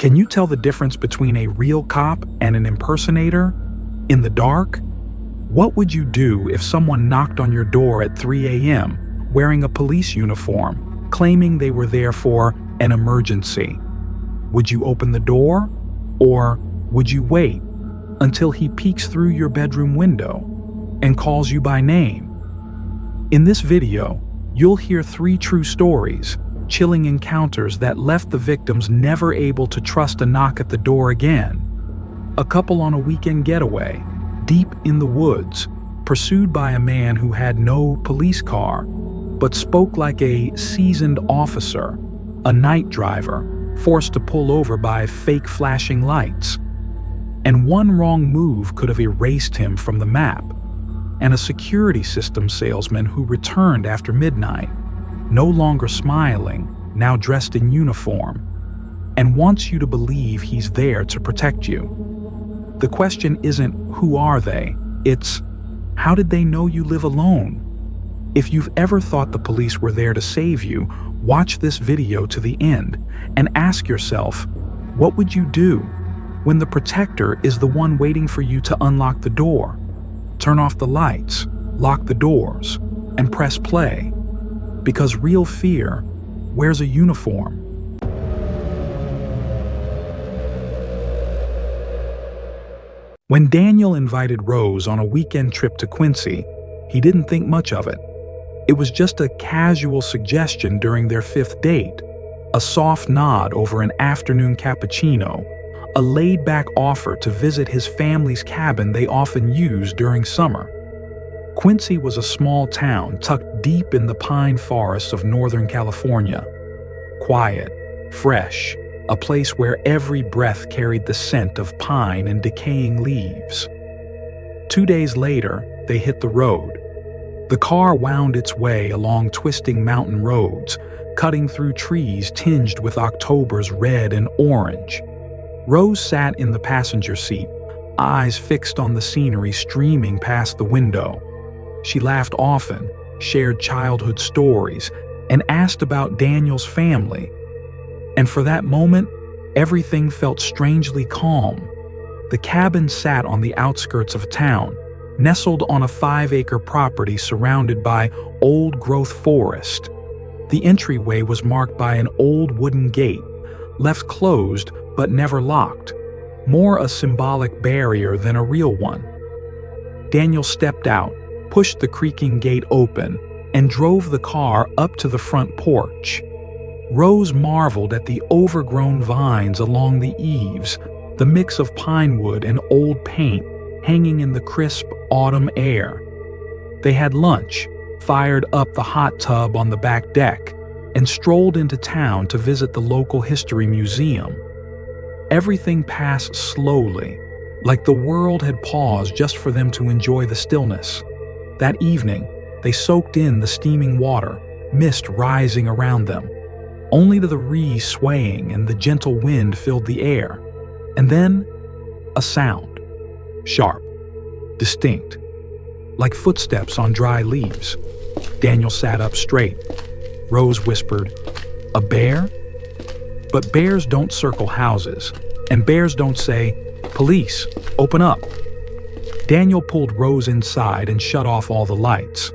Can you tell the difference between a real cop and an impersonator? In the dark? What would you do if someone knocked on your door at 3 a.m. wearing a police uniform, claiming they were there for an emergency? Would you open the door? Or would you wait until he peeks through your bedroom window and calls you by name? In this video, you'll hear 3 true stories, chilling encounters that left the victims never able to trust a knock at the door again. A couple on a weekend getaway, deep in the woods, pursued by a man who had no police car, but spoke like a seasoned officer, a night driver, forced to pull over by fake flashing lights. And one wrong move could have erased him from the map. And a security system salesman who returned after midnight, no longer smiling, now dressed in uniform, and wants you to believe he's there to protect you. The question isn't who are they, it's how did they know you live alone? If you've ever thought the police were there to save you, watch this video to the end and ask yourself, what would you do when the protector is the one waiting for you to unlock the door, turn off the lights, lock the doors, and press play? Because real fear wears a uniform. When Daniel invited Rose on a weekend trip to Quincy, he didn't think much of it. It was just a casual suggestion during their 5th date, a soft nod over an afternoon cappuccino, a laid-back offer to visit his family's cabin they often used during summer. Quincy was a small town tucked deep in the pine forests of Northern California. Quiet, fresh, a place where every breath carried the scent of pine and decaying leaves. 2 days later, they hit the road. The car wound its way along twisting mountain roads, cutting through trees tinged with October's red and orange. Rose sat in the passenger seat, eyes fixed on the scenery streaming past the window. She laughed often, shared childhood stories, and asked about Daniel's family. And for that moment, everything felt strangely calm. The cabin sat on the outskirts of town, nestled on a 5-acre property surrounded by old-growth forest. The entryway was marked by an old wooden gate, left closed but never locked, more a symbolic barrier than a real one. Daniel stepped out, pushed the creaking gate open, and drove the car up to the front porch. Rose marveled at the overgrown vines along the eaves, the mix of pine wood and old paint hanging in the crisp autumn air. They had lunch, fired up the hot tub on the back deck, and strolled into town to visit the local history museum. Everything passed slowly, like the world had paused just for them to enjoy the stillness. That evening, they soaked in the steaming water, mist rising around them. Only the breeze swaying and the gentle wind filled the air. And then, a sound. Sharp, distinct, like footsteps on dry leaves. Daniel sat up straight. Rose whispered, "A bear?" But bears don't circle houses, and bears don't say, "Police, open up." Daniel pulled Rose inside and shut off all the lights.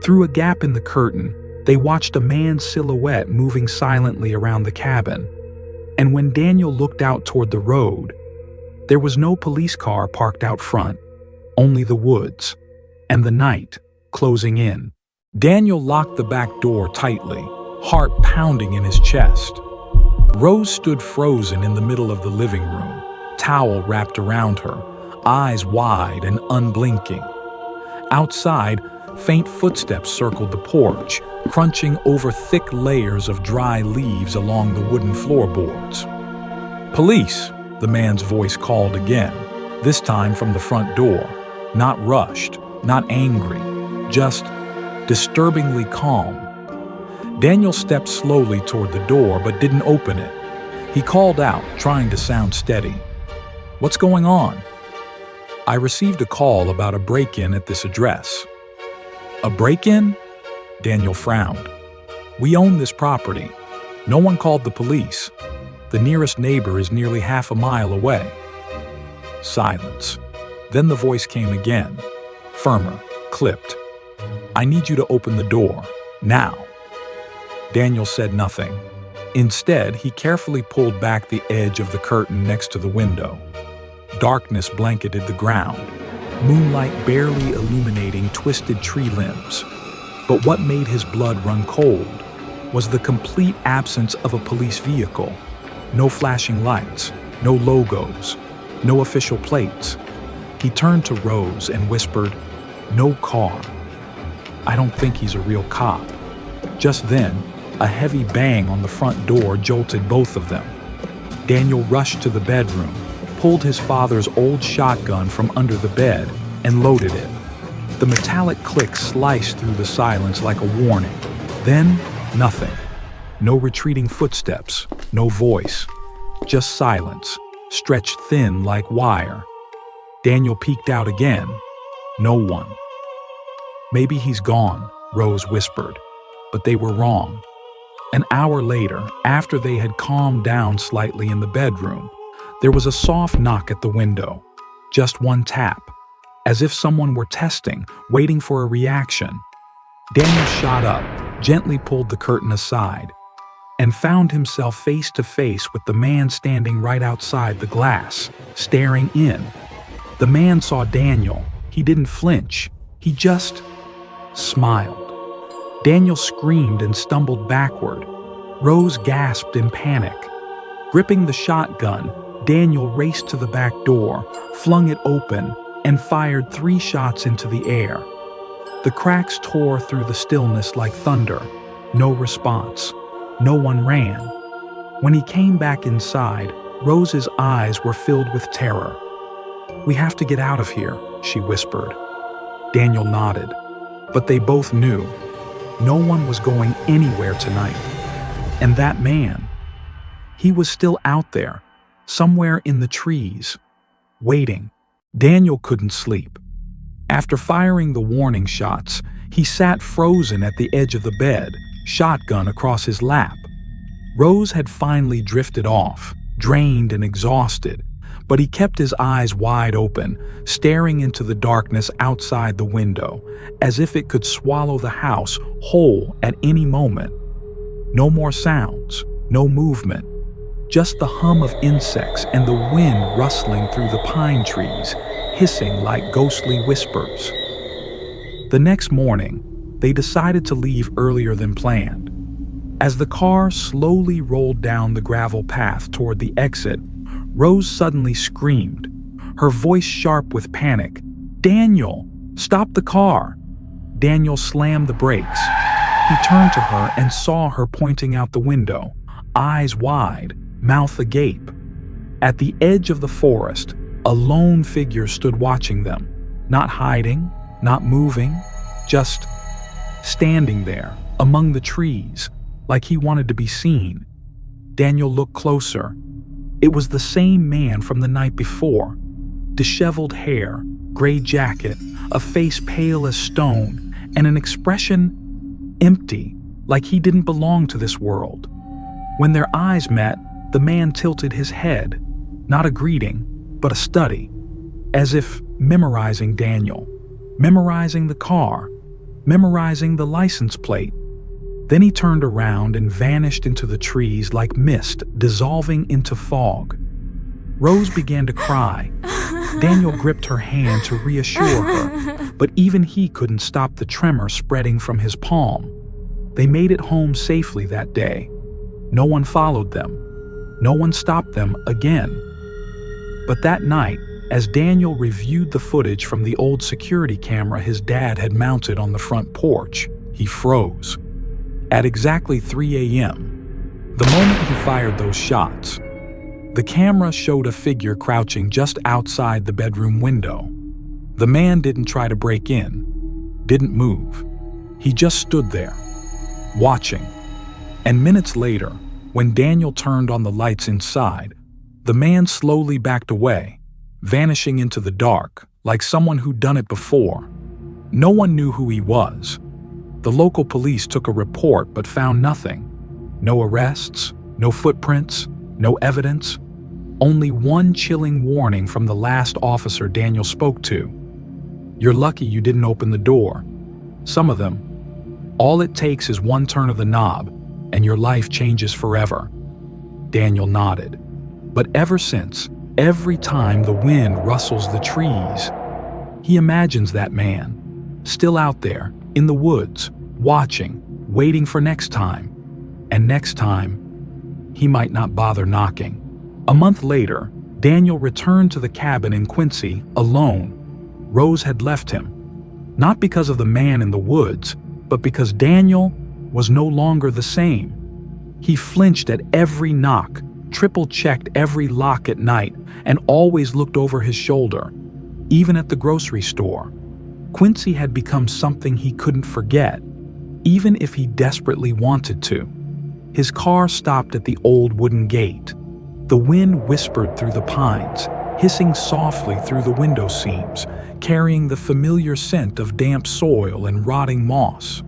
Through a gap in the curtain, they watched a man's silhouette moving silently around the cabin. And when Daniel looked out toward the road, there was no police car parked out front, only the woods, and the night closing in. Daniel locked the back door tightly, heart pounding in his chest. Rose stood frozen in the middle of the living room, towel wrapped around her, eyes wide and unblinking. Outside, faint footsteps circled the porch, crunching over thick layers of dry leaves along the wooden floorboards. "Police," the man's voice called again, this time from the front door, not rushed, not angry, just disturbingly calm. Daniel stepped slowly toward the door but didn't open it. He called out, trying to sound steady. "What's going on?" "I received a call about a break-in at this address." "A break-in?" Daniel frowned. "We own this property. No one called the police." The nearest neighbor is nearly half a mile away." Silence. Then the voice came again, firmer, clipped. "I need you to open the door, now." Daniel said nothing. Instead, he carefully pulled back the edge of the curtain next to the window. Darkness blanketed the ground, moonlight barely illuminating twisted tree limbs. But what made his blood run cold was the complete absence of a police vehicle. No flashing lights, no logos, no official plates. He turned to Rose and whispered, "No car." "I don't think he's a real cop." Just then, a heavy bang on the front door jolted both of them. Daniel rushed to the bedroom, pulled his father's old shotgun from under the bed, and loaded it. The metallic click sliced through the silence like a warning. Then, nothing. No retreating footsteps, no voice. Just silence, stretched thin like wire. Daniel peeked out again. No one. "Maybe he's gone," Rose whispered. But they were wrong. An hour later, after they had calmed down slightly in the bedroom, there was a soft knock at the window. Just one tap, as if someone were testing, waiting for a reaction. Daniel shot up, gently pulled the curtain aside, and found himself face to face with the man standing right outside the glass, staring in. The man saw Daniel. He didn't flinch. He just smiled. Daniel screamed and stumbled backward. Rose gasped in panic. Gripping the shotgun, Daniel raced to the back door, flung it open, and fired 3 shots into the air. The cracks tore through the stillness like thunder. No response. No one ran. When he came back inside, Rose's eyes were filled with terror. "We have to get out of here," she whispered. Daniel nodded, but they both knew no one was going anywhere tonight. And that man, he was still out there, somewhere in the trees, waiting. Daniel couldn't sleep. After firing the warning shots, he sat frozen at the edge of the bed, shotgun across his lap. Rose had finally drifted off, drained and exhausted, but he kept his eyes wide open, staring into the darkness outside the window, as if it could swallow the house whole at any moment. No more sounds, no movement, just the hum of insects and the wind rustling through the pine trees, hissing like ghostly whispers. The next morning, they decided to leave earlier than planned. As the car slowly rolled down the gravel path toward the exit, Rose suddenly screamed, her voice sharp with panic. "Daniel, stop the car!" Daniel slammed the brakes. He turned to her and saw her pointing out the window, eyes wide, mouth agape. At the edge of the forest, a lone figure stood watching them, not hiding, not moving, just standing there among the trees, like he wanted to be seen. Daniel looked closer. It was the same man from the night before. Disheveled hair, gray jacket, a face pale as stone, and an expression empty, like he didn't belong to this world. When their eyes met, the man tilted his head, not a greeting, but a study, as if memorizing Daniel, memorizing the car, memorizing the license plate. Then he turned around and vanished into the trees like mist dissolving into fog. Rose began to cry. Daniel gripped her hand to reassure her, but even he couldn't stop the tremor spreading from his palm. They made it home safely that day. No one followed them. No one stopped them again. But that night, as Daniel reviewed the footage from the old security camera his dad had mounted on the front porch, he froze. At exactly 3 a.m., the moment he fired those shots, the camera showed a figure crouching just outside the bedroom window. The man didn't try to break in, didn't move. He just stood there, watching. And minutes later, when Daniel turned on the lights inside, the man slowly backed away, vanishing into the dark like someone who'd done it before. No one knew who he was. The local police took a report but found nothing. No arrests, no footprints, No evidence, only one chilling warning from the last officer Daniel spoke to. You're lucky you didn't open the door. Some of them, all it takes is one turn of the knob, and your life changes forever. Daniel nodded. But ever since, every time the wind rustles the trees, he imagines that man, still out there, in the woods, watching, waiting for next time. And next time, he might not bother knocking. A month later, Daniel returned to the cabin in Quincy, alone. Rose had left him, not because of the man in the woods, but because Daniel was no longer the same. He flinched at every knock, triple-checked every lock at night, and always looked over his shoulder, even at the grocery store. Quincy had become something he couldn't forget, even if he desperately wanted to. His car stopped at the old wooden gate. The wind whispered through the pines, hissing softly through the window seams, carrying the familiar scent of damp soil and rotting moss.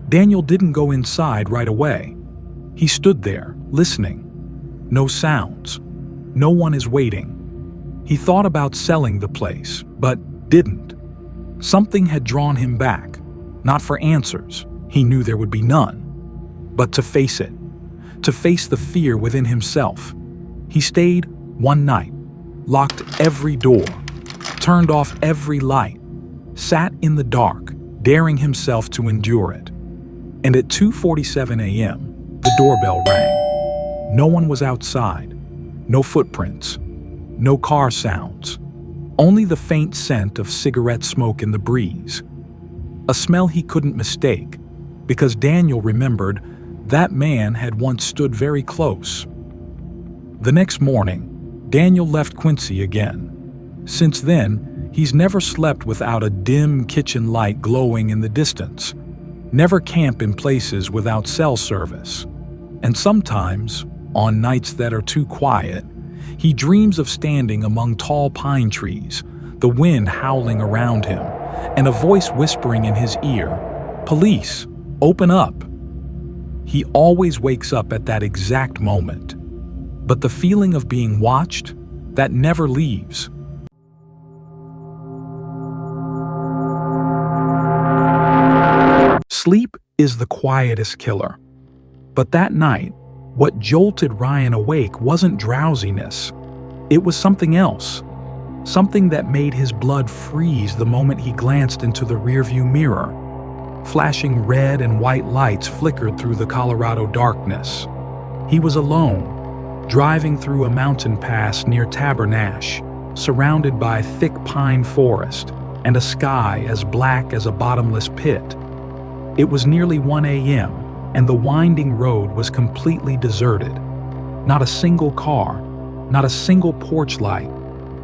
Daniel didn't go inside right away. He stood there, listening. No sounds. No one is waiting. He thought about selling the place, but didn't. Something had drawn him back, not for answers. He knew there would be none. But to face it, to face the fear within himself. He stayed one night, locked every door, turned off every light, sat in the dark, daring himself to endure it. And at 2:47 a.m., the doorbell rang. No one was outside, no footprints, no car sounds, only the faint scent of cigarette smoke in the breeze. A smell he couldn't mistake, because Daniel remembered that man had once stood very close. The next morning, Daniel left Quincy again. Since then, he's never slept without a dim kitchen light glowing in the distance, never camp in places without cell service. And sometimes, on nights that are too quiet, he dreams of standing among tall pine trees, the wind howling around him, and a voice whispering in his ear, "Police, open up." He always wakes up at that exact moment. But the feeling of being watched, that never leaves. Sleep is the quietest killer. But that night, what jolted Ryan awake wasn't drowsiness. It was something else. Something that made his blood freeze the moment he glanced into the rearview mirror. Flashing red and white lights flickered through the Colorado darkness. He was alone, driving through a mountain pass near Tabernash, surrounded by thick pine forest and a sky as black as a bottomless pit. It was nearly 1 a.m., and the winding road was completely deserted. Not a single car, not a single porch light,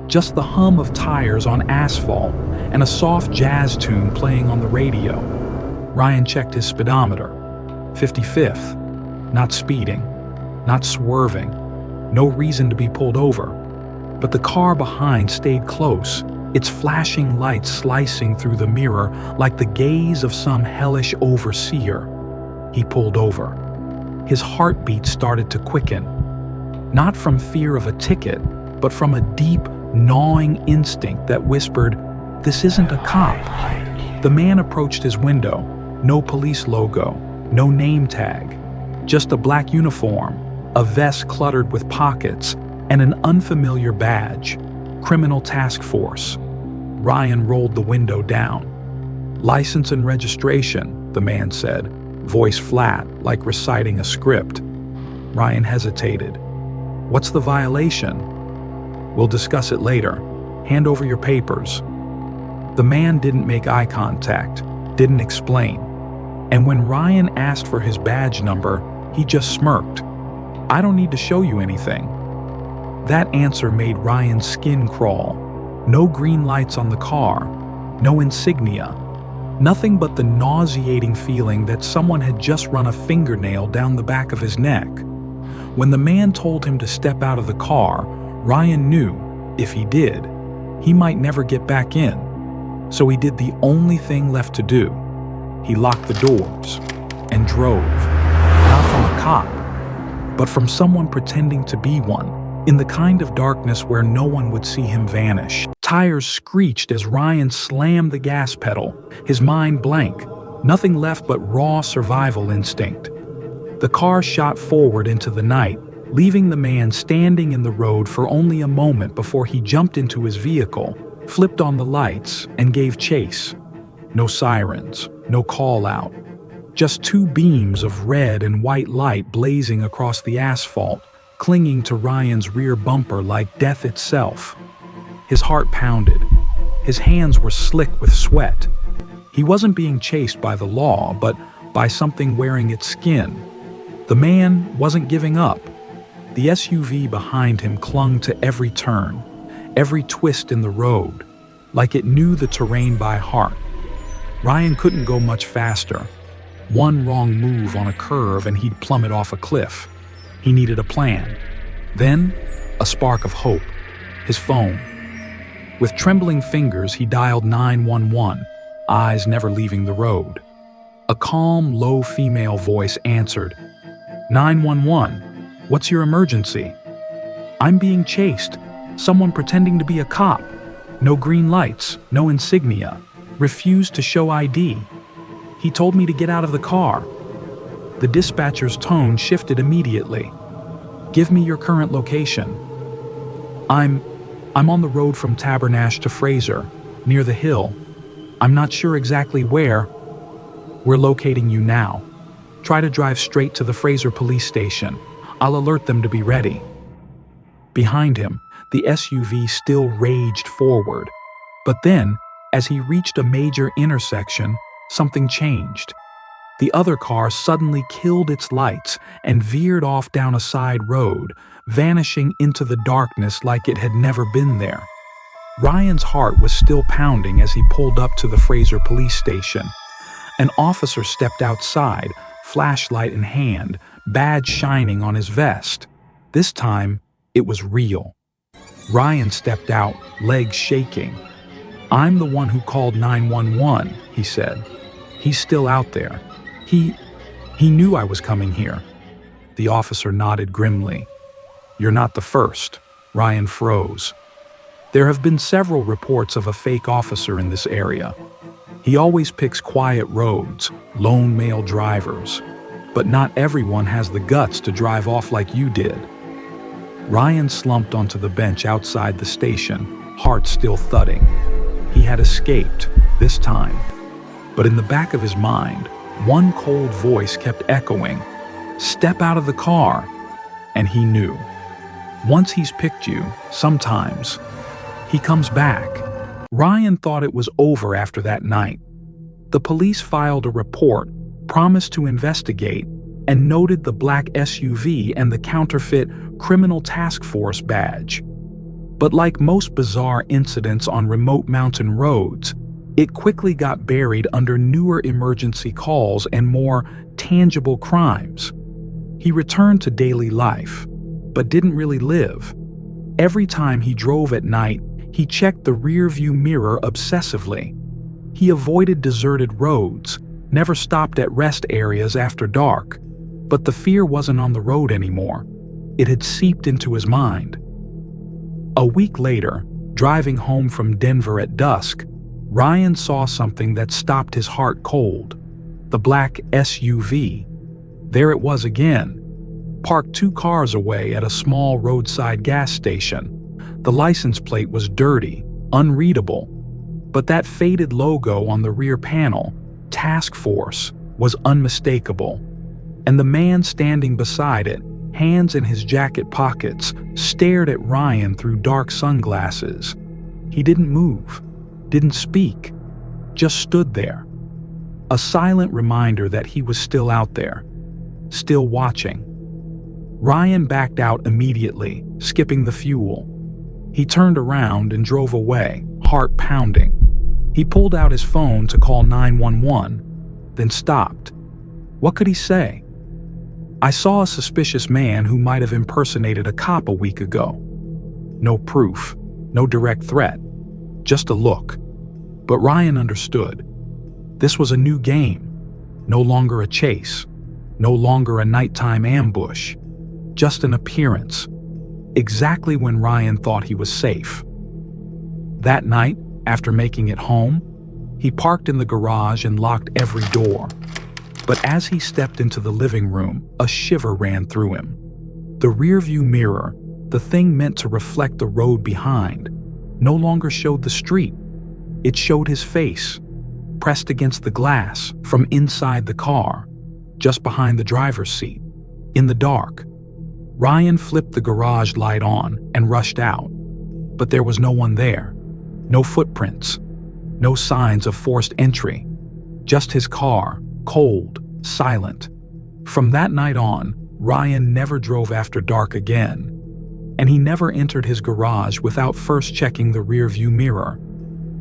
just the hum of tires on asphalt and a soft jazz tune playing on the radio. Ryan checked his speedometer. 55th. Not speeding, not swerving, no reason to be pulled over. But the car behind stayed close, its flashing lights slicing through the mirror like the gaze of some hellish overseer. He pulled over. His heartbeat started to quicken, not from fear of a ticket, but from a deep, gnawing instinct that whispered, "This isn't a cop." The man approached his window. No police logo, no name tag, just a black uniform, a vest cluttered with pockets, and an unfamiliar badge, Criminal Task Force. Ryan rolled the window down. "License and registration," the man said, voice flat, like reciting a script. Ryan hesitated. "What's the violation?" "We'll discuss it later. Hand over your papers." The man didn't make eye contact, didn't explain. And when Ryan asked for his badge number, he just smirked. "I don't need to show you anything." That answer made Ryan's skin crawl. No green lights on the car, no insignia, nothing but the nauseating feeling that someone had just run a fingernail down the back of his neck. When the man told him to step out of the car, Ryan knew, if he did, he might never get back in. So he did the only thing left to do. He locked the doors and drove, not from a cop, but from someone pretending to be one, in the kind of darkness where no one would see him vanish. Tires screeched as Ryan slammed the gas pedal, his mind blank, nothing left but raw survival instinct. The car shot forward into the night, leaving the man standing in the road for only a moment before he jumped into his vehicle, flipped on the lights, and gave chase. No sirens, no call out. Just two beams of red and white light blazing across the asphalt, clinging to Ryan's rear bumper like death itself. His heart pounded. His hands were slick with sweat. He wasn't being chased by the law, but by something wearing its skin. The man wasn't giving up. The SUV behind him clung to every turn, every twist in the road, like it knew the terrain by heart. Ryan couldn't go much faster. One wrong move on a curve and he'd plummet off a cliff. He needed a plan. Then, a spark of hope. His phone. With trembling fingers, he dialed 911, eyes never leaving the road. A calm, low female voice answered. 911, what's your emergency? I'm being chased. Someone pretending to be a cop. No green lights, no insignia. Refused to show ID. He told me to get out of the car. The dispatcher's tone shifted immediately. Give me your current location. I'm on the road from Tabernash to Fraser, near the hill. I'm not sure exactly where. We're locating you now. Try to drive straight to the Fraser police station. I'll alert them to be ready. Behind him, the SUV still raged forward. But then, as he reached a major intersection, something changed. The other car suddenly killed its lights and veered off down a side road, vanishing into the darkness like it had never been there. Ryan's heart was still pounding as he pulled up to the Fraser police station. An officer stepped outside, flashlight in hand, badge shining on his vest. This time, it was real. Ryan stepped out, legs shaking. I'm the one who called 911, he said. He's still out there. He knew I was coming here. The officer nodded grimly. You're not the first. Ryan froze. There have been several reports of a fake officer in this area. He always picks quiet roads, lone male drivers. But not everyone has the guts to drive off like you did. Ryan slumped onto the bench outside the station, heart still thudding. He had escaped, this time. But in the back of his mind, one cold voice kept echoing, "Step out of the car." And he knew. Once he's picked you, sometimes, he comes back. Ryan thought it was over after that night. The police filed a report, promised to investigate, and noted the black SUV and the counterfeit Criminal Task Force badge. But like most bizarre incidents on remote mountain roads, it quickly got buried under newer emergency calls and more tangible crimes. He returned to daily life, but didn't really live. Every time he drove at night, he checked the rearview mirror obsessively. He avoided deserted roads, never stopped at rest areas after dark. But the fear wasn't on the road anymore. It had seeped into his mind. A week later, driving home from Denver at dusk, Ryan saw something that stopped his heart cold. The black SUV. There it was again, parked 2 cars away at a small roadside gas station. The license plate was dirty, unreadable, but that faded logo on the rear panel, Task Force, was unmistakable. And the man standing beside it, hands in his jacket pockets, stared at Ryan through dark sunglasses. He didn't move, didn't speak, just stood there. A silent reminder that he was still out there, still watching. Ryan backed out immediately, skipping the fuel. He turned around and drove away, heart pounding. He pulled out his phone to call 911, then stopped. What could he say? I saw a suspicious man who might have impersonated a cop a week ago. No proof, no direct threat, just a look. But Ryan understood. This was a new game, no longer a chase, no longer a nighttime ambush. just an appearance, exactly when Ryan thought he was safe. That night, after making it home, he parked in the garage and locked every door. But as he stepped into the living room, a shiver ran through him. The rearview mirror, the thing meant to reflect the road behind, no longer showed the street. It showed his face, pressed against the glass from inside the car, just behind the driver's seat, in the dark. Ryan flipped the garage light on and rushed out, but there was no one there. No footprints, no signs of forced entry, just his car, cold, silent. From that night on, Ryan never drove after dark again, and he never entered his garage without first checking the rearview mirror,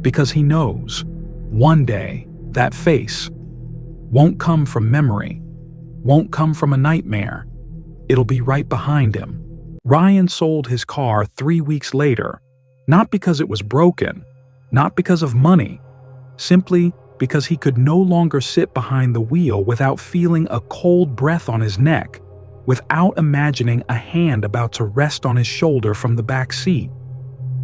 because he knows, one day, that face won't come from memory, won't come from a nightmare. It'll be right behind him. Ryan sold his car 3 weeks later, not because it was broken, not because of money, simply because he could no longer sit behind the wheel without feeling a cold breath on his neck, without imagining a hand about to rest on his shoulder from the back seat.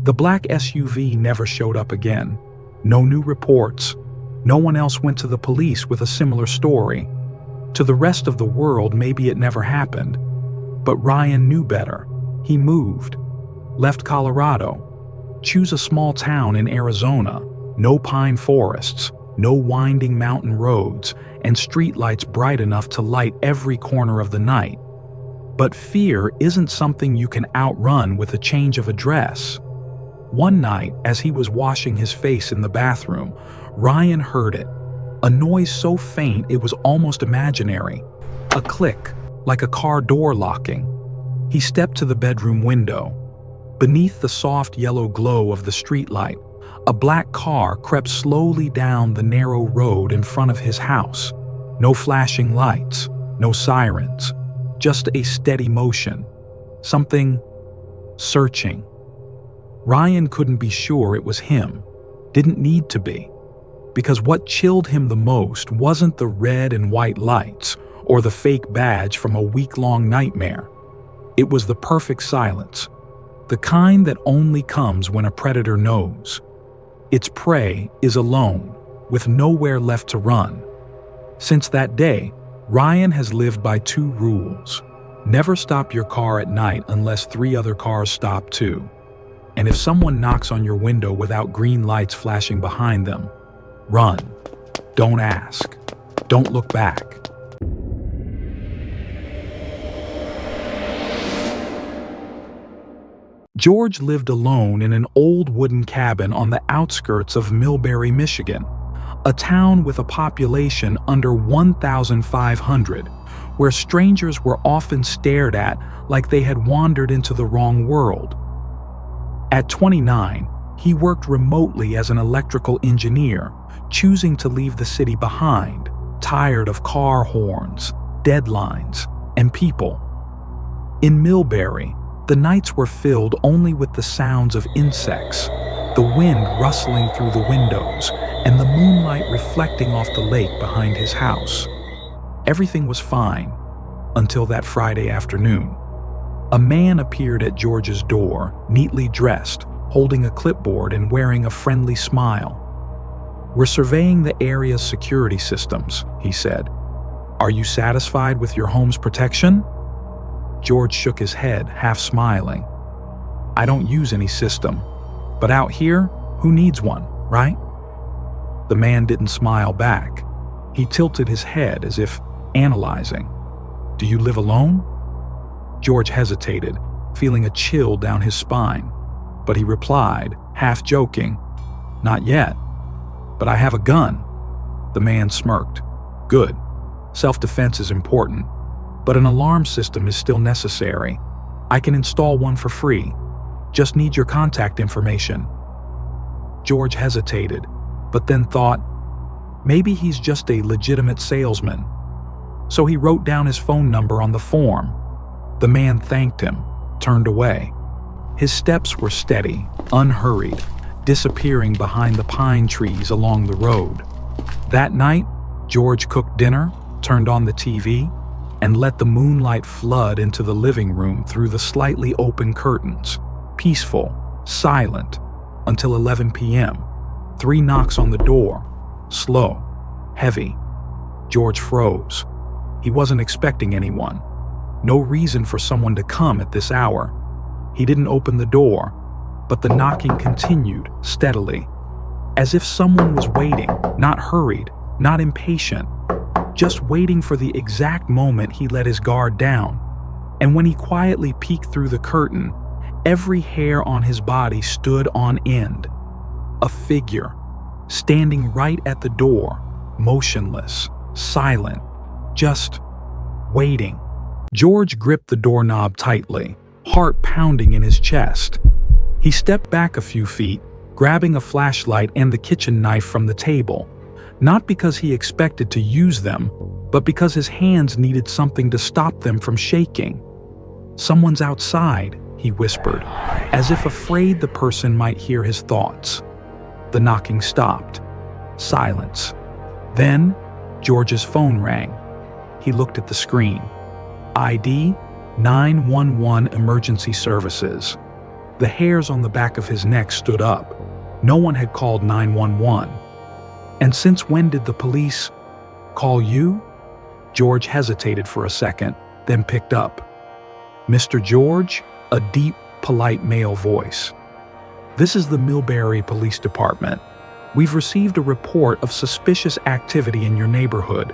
The black SUV never showed up again. No new reports. No one else went to the police with a similar story. To the rest of the world, maybe it never happened. But Ryan knew better. He moved, left Colorado, chose a small town in Arizona, no pine forests, no winding mountain roads, and streetlights bright enough to light every corner of the night. But fear isn't something you can outrun with a change of address. One night, as he was washing his face in the bathroom, Ryan heard it. A noise so faint it was almost imaginary. A click, like a car door locking. He stepped to the bedroom window. Beneath the soft yellow glow of the streetlight, a black car crept slowly down the narrow road in front of his house. No flashing lights, no sirens, just a steady motion. Something searching. Ryan couldn't be sure it was him. Didn't need to be. Because what chilled him the most wasn't the red and white lights or the fake badge from a week-long nightmare. It was the perfect silence. The kind that only comes when a predator knows its prey is alone, with nowhere left to run. Since that day, Ryan has lived by 2 rules. Never stop your car at night unless 3 other cars stop too. And if someone knocks on your window without green lights flashing behind them, run. Don't ask. Don't look back. George lived alone in an old wooden cabin on the outskirts of Millbury, Michigan, a town with a population under 1,500, where strangers were often stared at like they had wandered into the wrong world. At 29, he worked remotely as an electrical engineer, choosing to leave the city behind, tired of car horns, deadlines, and people. In Millbury, the nights were filled only with the sounds of insects, the wind rustling through the windows, and the moonlight reflecting off the lake behind his house. Everything was fine, until that Friday afternoon. A man appeared at George's door, neatly dressed, holding a clipboard and wearing a friendly smile. "We're surveying the area's security systems," he said. "Are you satisfied with your home's protection?" George shook his head, half smiling. "I don't use any system, but out here, who needs one, right?" The man didn't smile back. He tilted his head as if analyzing. "Do you live alone?" George hesitated, feeling a chill down his spine, but he replied, half joking, "Not yet, but I have a gun." The man smirked. "Good. Self-defense is important, but an alarm system is still necessary. I can install one for free. Just need your contact information." George hesitated, but then thought, maybe he's just a legitimate salesman. So he wrote down his phone number on the form. The man thanked him, turned away. His steps were steady, unhurried, disappearing behind the pine trees along the road. That night, George cooked dinner, turned on the TV, and let the moonlight flood into the living room through the slightly open curtains. Peaceful, silent, until 11 p.m. 3 knocks on the door. Slow, heavy. George froze. He wasn't expecting anyone. No reason for someone to come at this hour. He didn't open the door, but the knocking continued steadily, as if someone was waiting, not hurried, not impatient, just waiting for the exact moment he let his guard down. And when he quietly peeked through the curtain, every hair on his body stood on end. A figure, standing right at the door, motionless, silent, just waiting. George gripped the doorknob tightly, heart pounding in his chest. He stepped back a few feet, grabbing a flashlight and the kitchen knife from the table, not because he expected to use them, but because his hands needed something to stop them from shaking. "Someone's outside," he whispered, as if afraid the person might hear his thoughts. The knocking stopped. Silence. Then, George's phone rang. He looked at the screen. ID 911 Emergency Services. The hairs on the back of his neck stood up. No one had called 911. And since when did the police call you? George hesitated for a second, then picked up. "Mr. George?" A deep, polite male voice. "This is the Millbury Police Department. We've received a report of suspicious activity in your neighborhood.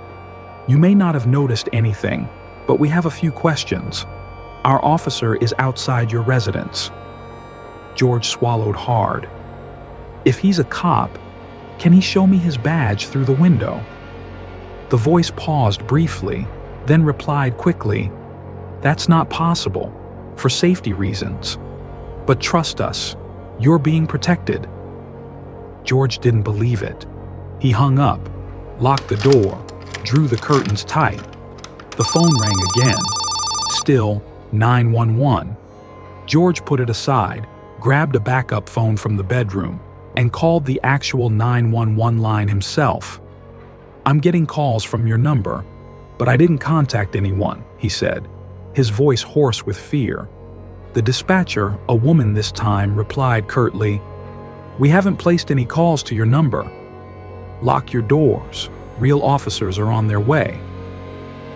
You may not have noticed anything, but we have a few questions. Our officer is outside your residence." George swallowed hard. If he's a cop, can he show me his badge through the window? The voice paused briefly, then replied quickly, "That's not possible, for safety reasons. But trust us, you're being protected." George didn't believe it. He hung up, locked the door, drew the curtains tight. The phone rang again. Still 911. George put it aside, grabbed a backup phone from the bedroom, and called the actual 911 line himself. "I'm getting calls from your number, but I didn't contact anyone," he said, his voice hoarse with fear. The dispatcher, a woman this time, replied curtly, "We haven't placed any calls to your number. Lock your doors. Real officers are on their way."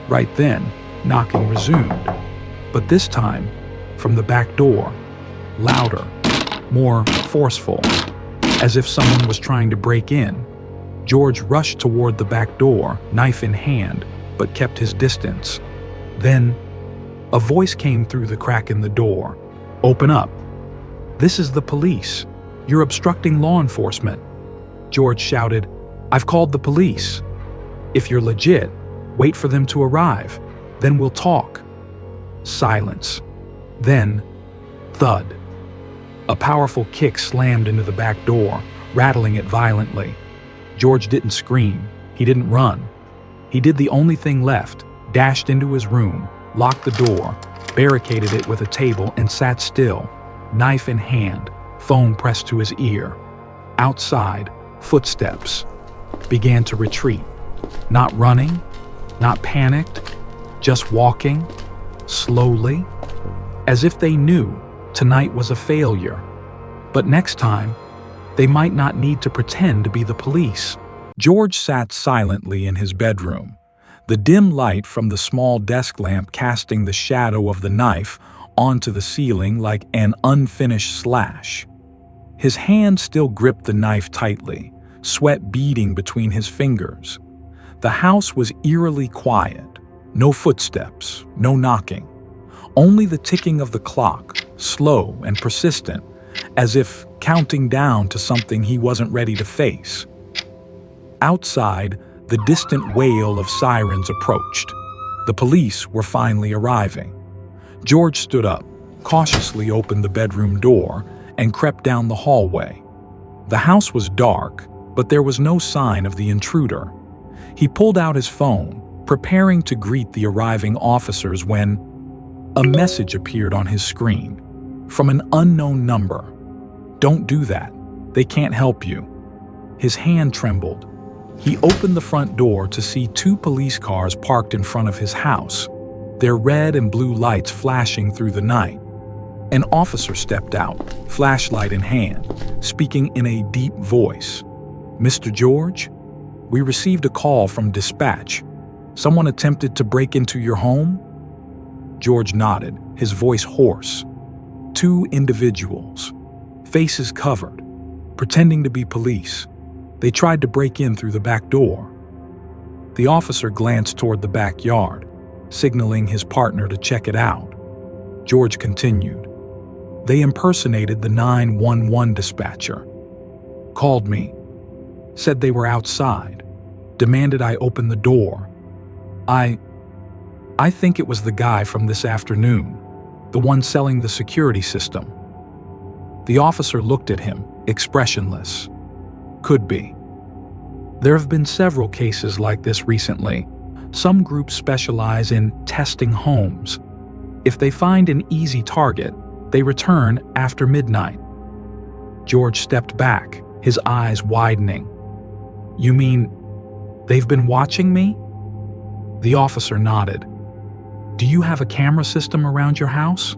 Right then, knocking resumed, but this time from the back door, louder, more forceful, as if someone was trying to break in. George rushed toward the back door, knife in hand, but kept his distance. Then, a voice came through the crack in the door. "Open up. This is the police. You're obstructing law enforcement." George shouted, "I've called the police. If you're legit, wait for them to arrive. Then we'll talk." Silence. Then, thud. A powerful kick slammed into the back door, rattling it violently. George didn't scream. He didn't run. He did the only thing left, dashed into his room, locked the door, barricaded it with a table, and sat still, knife in hand, phone pressed to his ear. Outside, footsteps began to retreat. Not running, not panicked, just walking, slowly, as if they knew tonight was a failure. But next time, they might not need to pretend to be the police. George sat silently in his bedroom, the dim light from the small desk lamp casting the shadow of the knife onto the ceiling like an unfinished slash. His hand still gripped the knife tightly, sweat beading between his fingers. The house was eerily quiet. No footsteps, no knocking. Only the ticking of the clock, slow and persistent, as if counting down to something he wasn't ready to face. Outside, the distant wail of sirens approached. The police were finally arriving. George stood up, cautiously opened the bedroom door, and crept down the hallway. The house was dark, but there was no sign of the intruder. He pulled out his phone, preparing to greet the arriving officers when a message appeared on his screen from an unknown number. "Don't do that. They can't help you." His hand trembled. He opened the front door to see 2 police cars parked in front of his house. their red and blue lights flashing through the night. An officer stepped out, flashlight in hand, speaking in a deep voice. "Mr. George, we received a call from dispatch. Someone attempted to break into your home?" George nodded, his voice hoarse. "Two individuals, faces covered, pretending to be police. They tried to break in through the back door." The officer glanced toward the backyard, signaling his partner to check it out. George continued. "They impersonated the 911 dispatcher. Called me. Said they were outside. Demanded I open the door. I think it was the guy from this afternoon, the one selling the security system." The officer looked at him, expressionless. "Could be. There have been several cases like this recently. Some groups specialize in testing homes. If they find an easy target, they return after midnight." George stepped back, his eyes widening. "You mean they've been watching me?" The officer nodded. "Do you have a camera system around your house?"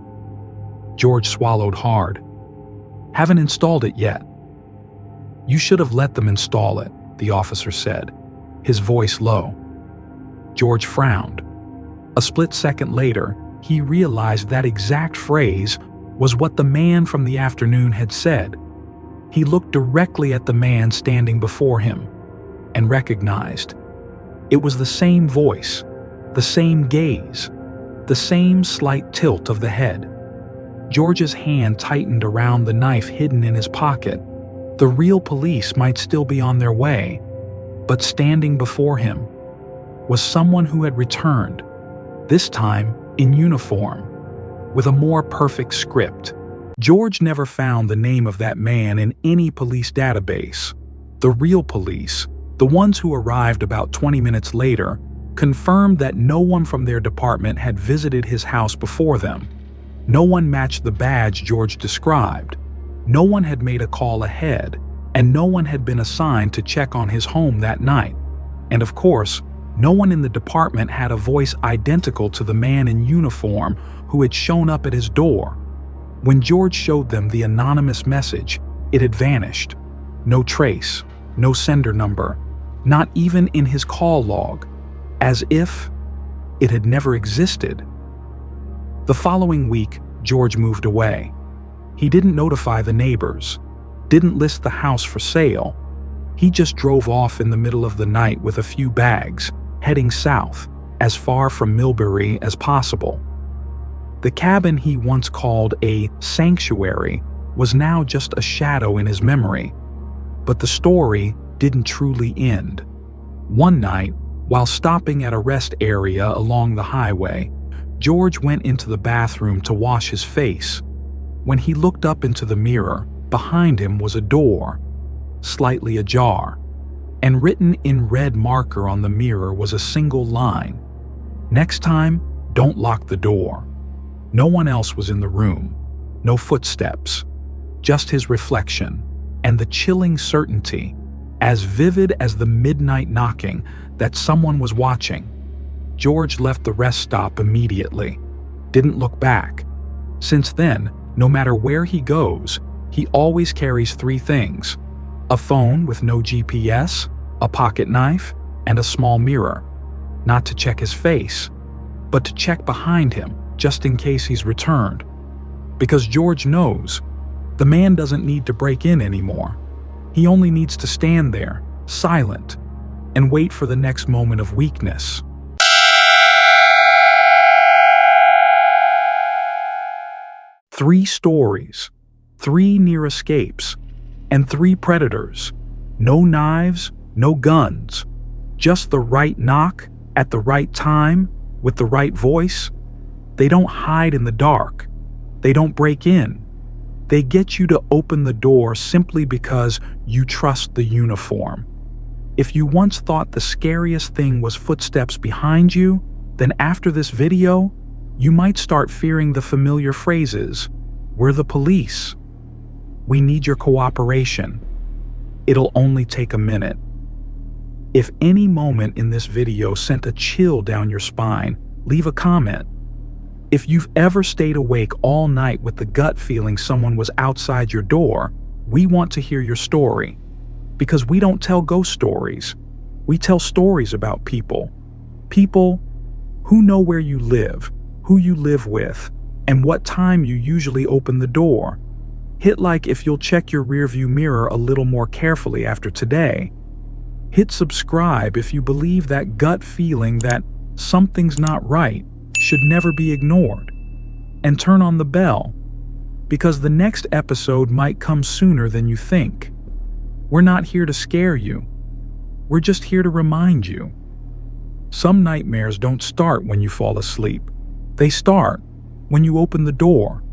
George swallowed hard. "Haven't installed it yet." "You should have let them install it," the officer said, his voice low. George frowned. A split second later, he realized that exact phrase was what the man from the afternoon had said. He looked directly at the man standing before him and recognized. It was the same voice, the same gaze, the same slight tilt of the head. George's hand tightened around the knife hidden in his pocket. The real police might still be on their way, but standing before him was someone who had returned, this time in uniform, with a more perfect script. George never found the name of that man in any police database. The real police, the ones who arrived about 20 minutes later, confirmed that no one from their department had visited his house before them. No one matched the badge George described. No one had made a call ahead, and no one had been assigned to check on his home that night. And of course, no one in the department had a voice identical to the man in uniform who had shown up at his door. When George showed them the anonymous message, it had vanished. No trace, no sender number, not even in his call log, as if it had never existed. The following week, George moved away. He didn't notify the neighbors, didn't list the house for sale. He just drove off in the middle of the night with a few bags, heading south, as far from Millbury as possible. The cabin he once called a sanctuary was now just a shadow in his memory. But the story didn't truly end. One night, while stopping at a rest area along the highway, George went into the bathroom to wash his face. When he looked up into the mirror, behind him was a door, slightly ajar, and written in red marker on the mirror was a single line. "Next time, don't lock the door." No one else was in the room, no footsteps, just his reflection, and the chilling certainty, as vivid as the midnight knocking, that someone was watching. George left the rest stop immediately, didn't look back. Since then, no matter where he goes, he always carries three things: a phone with no GPS, a pocket knife, and a small mirror. Not to check his face, but to check behind him, just in case he's returned. Because George knows, the man doesn't need to break in anymore. He only needs to stand there, silent, and wait for the next moment of weakness. Three stories, 3 near escapes, and 3 predators. No knives, no guns. Just the right knock, at the right time, with the right voice. They don't hide in the dark. They don't break in. They get you to open the door simply because you trust the uniform. If you once thought the scariest thing was footsteps behind you, then after this video, you might start fearing the familiar phrases. "We're the police." "We need your cooperation." "It'll only take a minute." If any moment in this video sent a chill down your spine, leave a comment. If you've ever stayed awake all night with the gut feeling someone was outside your door, we want to hear your story. Because we don't tell ghost stories. We tell stories about people. People who know where you live, who you live with, and what time you usually open the door. Hit like if you'll check your rearview mirror a little more carefully after today. Hit subscribe if you believe that gut feeling that something's not right should never be ignored. And turn on the bell, because the next episode might come sooner than you think. We're not here to scare you. We're just here to remind you. Some nightmares don't start when you fall asleep. They start when you open the door.